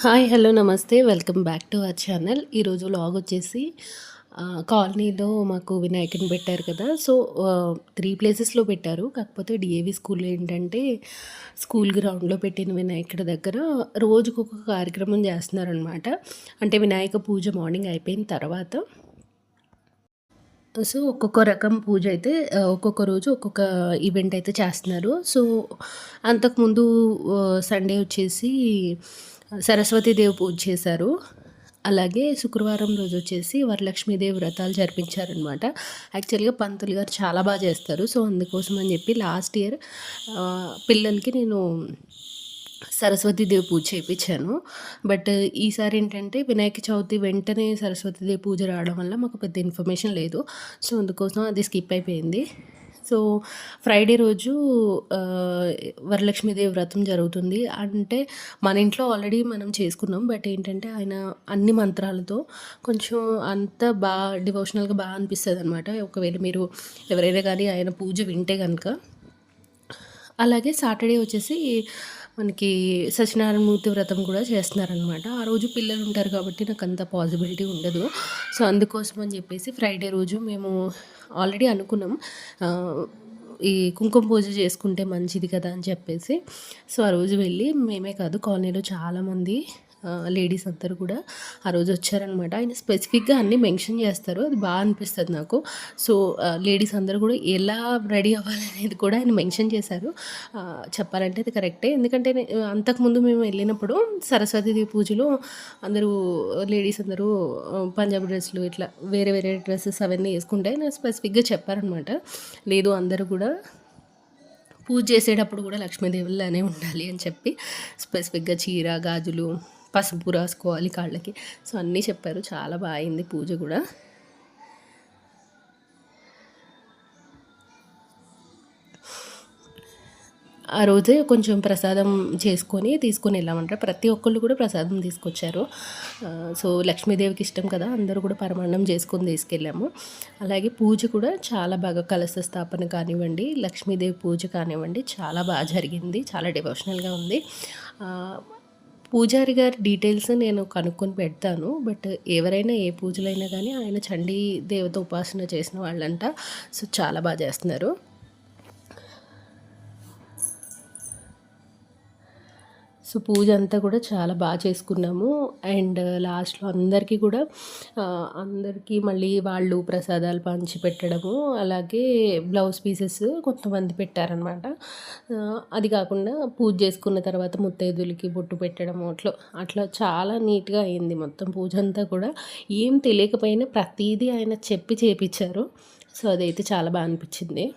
Hi hello నమస్తే welcome back to our channel. ఈరోజు vlog వచ్చేసి కాలనీలో మాకు వినాయకుడిని పెట్టారు కదా. సో 3 ప్లేసెస్లో పెట్టారు. కాకపోతే డిఏవి స్కూల్లో ఏంటంటే స్కూల్ గ్రౌండ్లో పెట్టిన వినాయకుడి దగ్గర రోజుకొక కార్యక్రమం చేస్తున్నారనమాట. అంటే వినాయక పూజ మార్నింగ్ అయిపోయిన తర్వాత సో ఒక్కొక్క రకం పూజ అయితే ఒక్కొక్క రోజు ఒక్కొక్క ఈవెంట్ అయితే చేస్తున్నారు. సో అంతకుముందు సండే వచ్చేసి సరస్వతీదేవి పూజ చేశారు. అలాగే శుక్రవారం రోజు వచ్చేసి వరలక్ష్మీదేవి వ్రతాలు జరిపించారనమాట. యాక్చువల్‌గా పంతులు గారు చాలా బాగా చేస్తారు. సో అందుకోసం అని చెప్పి లాస్ట్ ఇయర్ పిల్లలకి నేను సరస్వతీదేవి పూజ చేపించాను. బట్ ఈసారి ఏంటంటే వినాయక చవితి వెంటనే సరస్వతీదేవి పూజ రావడం వల్ల మాకు పెద్ద ఇన్ఫర్మేషన్ లేదు. సో అందుకోసం అది స్కిప్ అయిపోయింది. సో ఫ్రైడే రోజు వరలక్ష్మీదేవి వ్రతం జరుగుతుంది. అంటే మన ఇంట్లో ఆల్రెడీ మనం చేసుకున్నాం. బట్ ఏంటంటే ఆయన అన్ని మంత్రాలతో కొంచెం అంత డివోషనల్‌గా అనిపిస్తదనమాట. ఒకవేళ మీరు ఎవరైనా కానీ ఆయన పూజ వింటే గనక. అలాగే సాటర్డే వచ్చేసి మనకి సత్యనారాయణమూర్తి వ్రతం కూడా చేస్తున్నారనమాట. ఆ రోజు పిల్లలు ఉంటారు కాబట్టి నాకు అంత పాసిబిలిటీ ఉండదు. సో అందుకోసం అని చెప్పేసి ఫ్రైడే రోజు మేము ఆల్రెడీ అనుకున్నాం ఈ కుంకుమ పూజ చేసుకుంటే మంచిది కదా అని చెప్పేసి. సో ఆ రోజు వెళ్ళి మేమే కాదు కాలనీలో చాలామంది లేడీస్ అందరూ కూడా ఆ రోజు వచ్చారనమాట. ఆయన స్పెసిఫిక్గా అన్నీ మెన్షన్ చేస్తారు. అది బాగా అనిపిస్తుంది నాకు. సో లేడీస్ అందరూ కూడా ఎలా రెడీ అవ్వాలనేది కూడా ఆయన మెన్షన్ చేశారు. చెప్పాలంటే అది కరెక్టే. ఎందుకంటే అంతకుముందు మేము వెళ్ళినప్పుడు సరస్వతీదేవి పూజలో అందరూ లేడీస్ అందరూ పంజాబీ డ్రెస్సులు ఇట్లా వేరే వేరే డ్రెస్సెస్ అవన్నీ వేసుకుంటే ఆయన స్పెసిఫిక్గా చెప్పారనమాట. లేదు అందరూ కూడా పూజ చేసేటప్పుడు కూడా లక్ష్మీదేవుల్లానే ఉండాలి అని చెప్పి స్పెసిఫిక్గా చీర గాజులు పసుపు రాసుకోవాలి కాళ్ళకి. సో అన్నీ చెప్పారు. చాలా బాగా అయింది పూజ కూడా. ఆ రోజే కొంచెం ప్రసాదం చేసుకొని తీసుకొని వెళ్ళామంటారు. ప్రతి ఒక్కళ్ళు కూడా ప్రసాదం తీసుకొచ్చారు. సో లక్ష్మీదేవికి ఇష్టం కదా, అందరూ కూడా పరమాన్నం చేసుకొని తీసుకెళ్ళాము. అలాగే పూజ కూడా చాలా బాగా కలశ స్థాపన కానివ్వండి, లక్ష్మీదేవి పూజ కానివ్వండి చాలా బాగా జరిగింది. చాలా డివోషనల్గా ఉంది. పూజారి గారి డీటెయిల్స్ నేను కనుక్కొని పెడతాను. బట్ ఎవరైనా ఏ పూజలైనా కానీ ఆయన చండీ దేవత ఉపాసన చేసిన వాళ్ళంట. సో చాలా బాగా చేస్తున్నారు. సో పూజ అంతా కూడా చాలా బాగా చేసుకున్నాము. అండ్ లాస్ట్లో అందరికీ మళ్ళీ వాళ్ళు ప్రసాదాలు పంచిపెట్టడము, అలాగే బ్లౌజ్ పీసెస్ కొంతమంది పెట్టారనమాట. అది కాకుండా పూజ చేసుకున్న తర్వాత ముత్తైదులకి బొట్టు పెట్టడము అట్లా చాలా నీట్గా అయింది మొత్తం పూజ అంతా కూడా. ఏం తెలియకపోయినా ప్రతీదీ ఆయన చెప్పి చేపించారు. సో అదైతే చాలా బాగా అనిపించింది.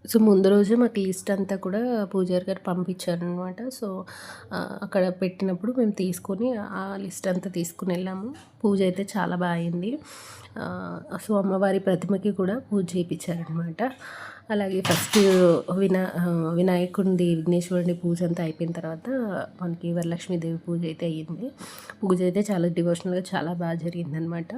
సో ముందు రోజే మాకు లిస్ట్ అంతా కూడా పూజారి గారు పంపించారనమాట. సో అక్కడ పెట్టినప్పుడు మేము తీసుకొని ఆ లిస్ట్ అంతా తీసుకుని వెళ్ళాము. పూజ అయితే చాలా బాగా అయింది. సో అమ్మవారి ప్రతిమకి కూడా పూజ చేయించారనమాట. అలాగే ఫస్ట్ వినాయకుడి విఘ్నేశ్వరుడి పూజ అంతా అయిపోయిన తర్వాత మనకి వరలక్ష్మీదేవి పూజ అయితే అయ్యింది. పూజ అయితే చాలా డివోషనల్గా చాలా బాగా జరిగిందనమాట.